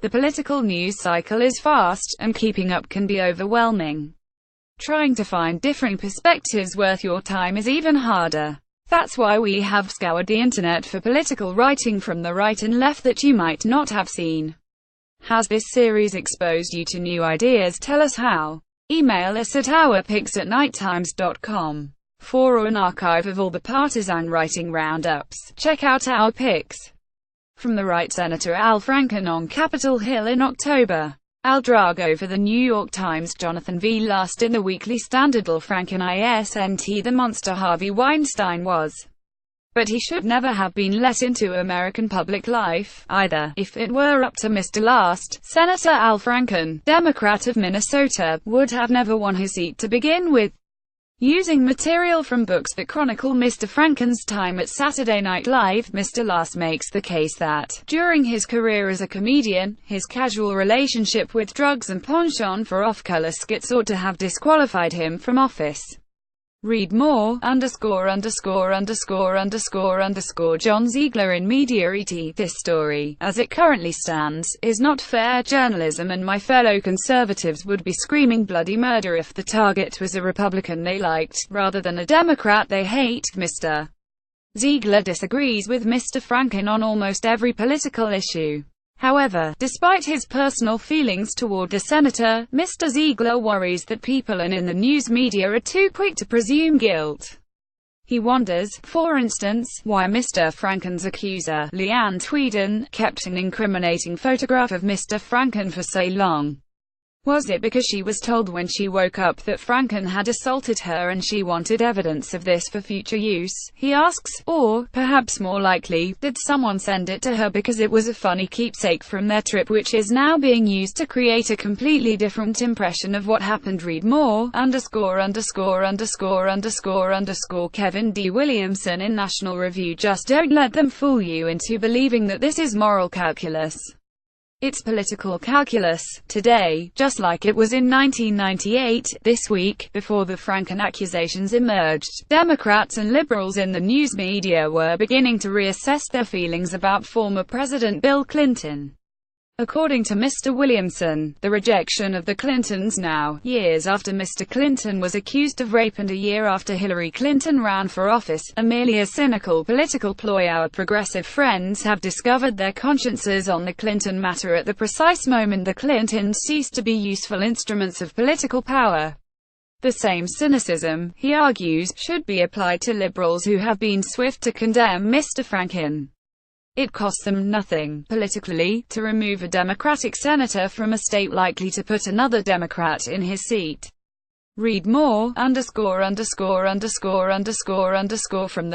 The political news cycle is fast, and keeping up can be overwhelming. Trying to find different perspectives worth your time is even harder. That's why we have scoured the internet for political writing from the right and left that you might not have seen. Has this series exposed you to new ideas? Tell us how. Email us at ourpicks@nighttimes.com. For an archive of all the partisan writing roundups, check out Our Picks. From the right, Senator Al Franken on Capitol Hill in October. Al Drago for the New York Times. Jonathan V. Last in the Weekly Standard. Al Franken isn't the monster Harvey Weinstein was. But he should never have been let into American public life, either. If it were up to Mr. Last, Senator Al Franken, Democrat of Minnesota, would have never won his seat to begin with. Using material from books that chronicle Mr. Franken's time at Saturday Night Live, Mr. Last makes the case that, during his career as a comedian, his casual relationship with drugs and penchant for off-color skits ought to have disqualified him from office. Read more, John Ziegler in Mediaite. This story, as it currently stands, is not fair journalism, and my fellow conservatives would be screaming bloody murder if the target was a Republican they liked, rather than a Democrat they hate. Mr. Ziegler disagrees with Mr. Franken on almost every political issue. However, despite his personal feelings toward the senator, Mr. Ziegler worries that people and in the news media are too quick to presume guilt. He wonders, for instance, why Mr. Franken's accuser, Leanne Tweeden, kept an incriminating photograph of Mr. Franken for so long. Was it because she was told when she woke up that Franken had assaulted her and she wanted evidence of this for future use, he asks, or, perhaps more likely, did someone send it to her because it was a funny keepsake from their trip which is now being used to create a completely different impression of what happened? Read more, Kevin D. Williamson in National Review. Just don't let them fool you into believing that this is moral calculus. It's political calculus, today, just like it was in 1998. This week, before the Franken accusations emerged, Democrats and liberals in the news media were beginning to reassess their feelings about former President Bill Clinton. According to Mr. Williamson, the rejection of the Clintons now, years after Mr. Clinton was accused of rape and a year after Hillary Clinton ran for office, are merely a cynical political ploy. Our progressive friends have discovered their consciences on the Clinton matter at the precise moment the Clintons ceased to be useful instruments of political power. The same cynicism, he argues, should be applied to liberals who have been swift to condemn Mr. Franken. It costs them nothing, politically, to remove a Democratic senator from a state likely to put another Democrat in his seat. Read more, From the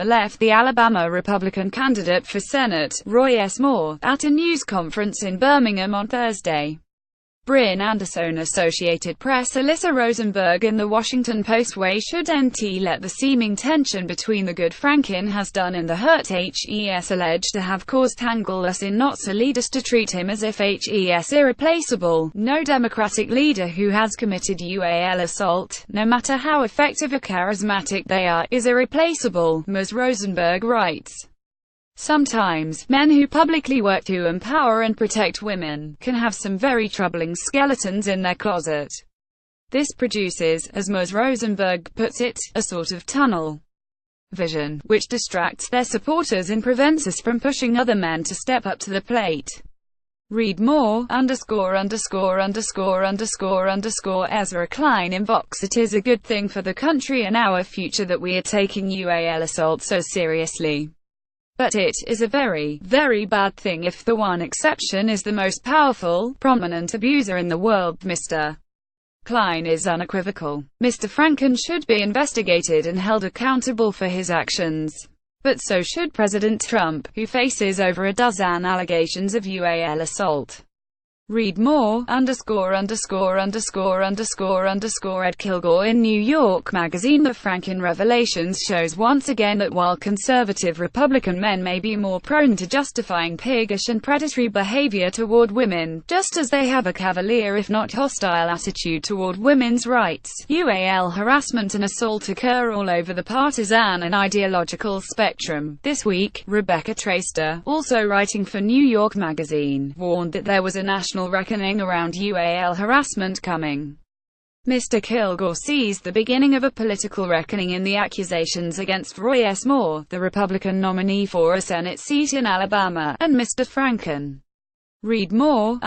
left. The Alabama Republican candidate for Senate, Roy S. Moore, at a news conference in Birmingham on Thursday. Bryn Anderson, Associated Press. Alyssa Rosenberg in The Washington Post. Why should NT let the seeming tension between the good Franken has done and the hurt HES alleged to have caused tangle us in knots lead us to treat him as if HES irreplaceable? No Democratic leader who has committed UAL assault, no matter how effective or charismatic they are, is irreplaceable, Ms. Rosenberg writes. Sometimes, men who publicly work to empower and protect women, can have some very troubling skeletons in their closet. This produces, as Ms. Rosenberg puts it, a sort of tunnel vision, which distracts their supporters and prevents us from pushing other men to step up to the plate. Read more, Ezra Klein in Vox. It is a good thing for the country and our future that we are taking UAL assault so seriously. But it is a very, very bad thing if the one exception is the most powerful, prominent abuser in the world. Mr. Klein is unequivocal. Mr. Franken should be investigated and held accountable for his actions. But so should President Trump, who faces over a dozen allegations of UAL assault. Read more, Ed Kilgore in New York Magazine. The Franken revelations shows once again that while conservative Republican men may be more prone to justifying piggish and predatory behavior toward women, just as they have a cavalier if not hostile attitude toward women's rights, UAL harassment and assault occur all over the partisan and ideological spectrum. This week, Rebecca Traister, also writing for New York Magazine, warned that there was a national reckoning around UAL harassment coming. Mr. Kilgore sees the beginning of a political reckoning in the accusations against Roy S. Moore, the Republican nominee for a Senate seat in Alabama, and Mr. Franken. Read more,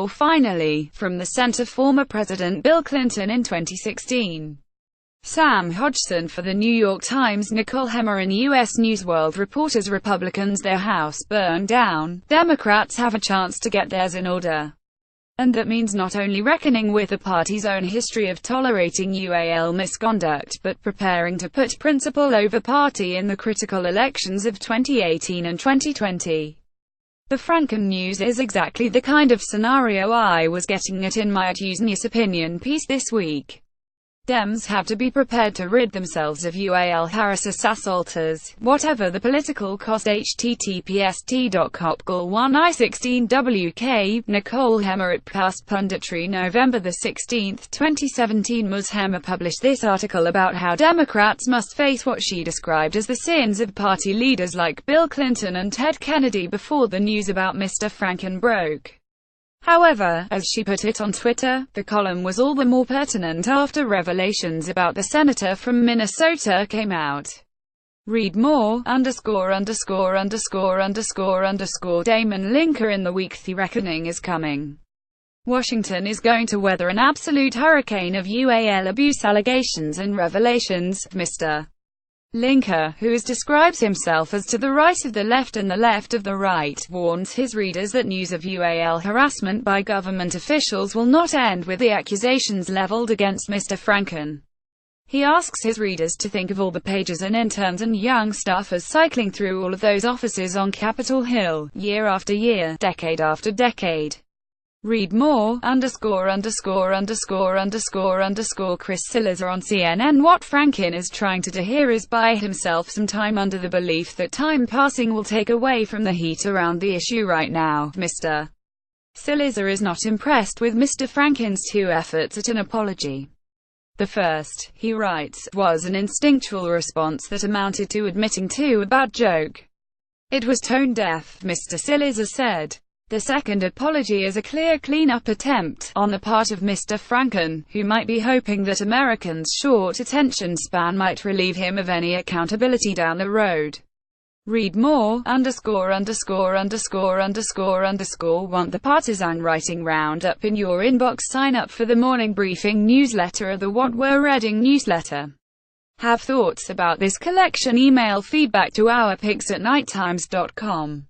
Finally, from the center former President Bill Clinton in 2016. Sam Hodgson for The New York Times. Nicole Hemmer in U.S. News World Report. As Republicans their House burn down, Democrats have a chance to get theirs in order. And that means not only reckoning with the party's own history of tolerating UAL misconduct, but preparing to put principle over party in the critical elections of 2018 and 2020. The Franken news is exactly the kind of scenario I was getting at in my News opinion piece this week. Dems have to be prepared to rid themselves of UAL harassers assaulters, whatever the political cost. https://t.copgal1i16wk. Nicole Hemmer at Past Punditry. November 16, 2017. Ms. Hemmer published this article about how Democrats must face what she described as the sins of party leaders like Bill Clinton and Ted Kennedy before the news about Mr. Franken broke. However, as she put it on Twitter, the column was all the more pertinent after revelations about the senator from Minnesota came out. Read more, Damon Linker in the week. The reckoning is coming. Washington is going to weather an absolute hurricane of UAL abuse allegations and revelations. Mr. Linker, who describes himself as to the right of the left and the left of the right, warns his readers that news of UAL harassment by government officials will not end with the accusations leveled against Mr. Franken. He asks his readers to think of all the pages and interns and young staffers cycling through all of those offices on Capitol Hill, year after year, decade after decade. Read more, Chris Sillizer on CNN. What Franken is trying to do here is buy himself some time under the belief that time passing will take away from the heat around the issue right now. Mr. Sillizer is not impressed with Mr. Franken's two efforts at an apology. The first, he writes, was an instinctual response that amounted to admitting to a bad joke. It was tone deaf, Mr. Sillizer said. The second apology is a clear clean-up attempt, on the part of Mr. Franken, who might be hoping that Americans' short attention span might relieve him of any accountability down the road. Read more, Want the partisan writing roundup in your inbox? Sign up for the morning briefing newsletter of the What We're Reading newsletter. Have thoughts about this collection? Email feedback to ourpigs@nighttimes.com.